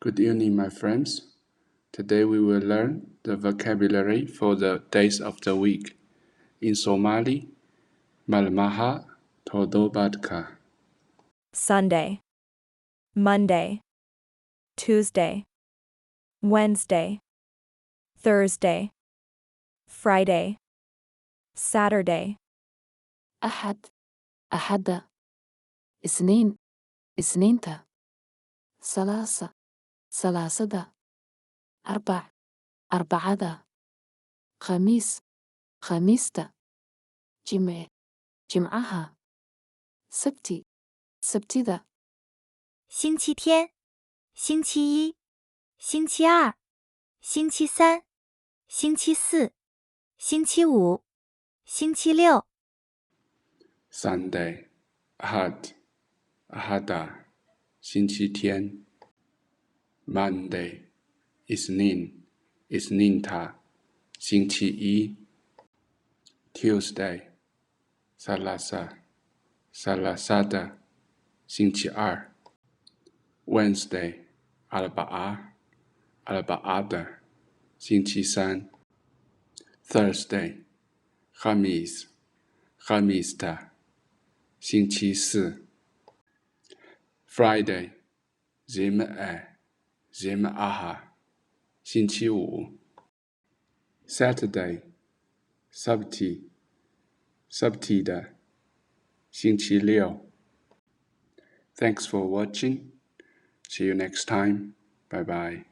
Good evening, my friends. Today we will learn the vocabulary for the days of the week. In Somali, Malmaha Todobadka. Sunday, Monday, Tuesday, Wednesday, Thursday, Friday, Saturday, أحد أحدة اثنين اثنينتا ثلاثة ثلاثة أربع أربعة خميس خميسة جمعة جمعها سبتي سبتيدا 星期天、星期一、星期二、星期三、星期四、星期五、星期六。 Sunday, Ahad, Ahada, 星期天 Monday, Isnin, Isninta, 星期一 Tuesday, Salasa, Salasada, 星期二 Wednesday, Arba'a, Arba'ada, 星期三 Thursday, Khamis, Khamista, 星期四 Friday, Jim'a, Jim'aha, 星期五 Saturday, Sabti, Sabtida, 星期六 Thanks for watching. See you next time. Bye bye.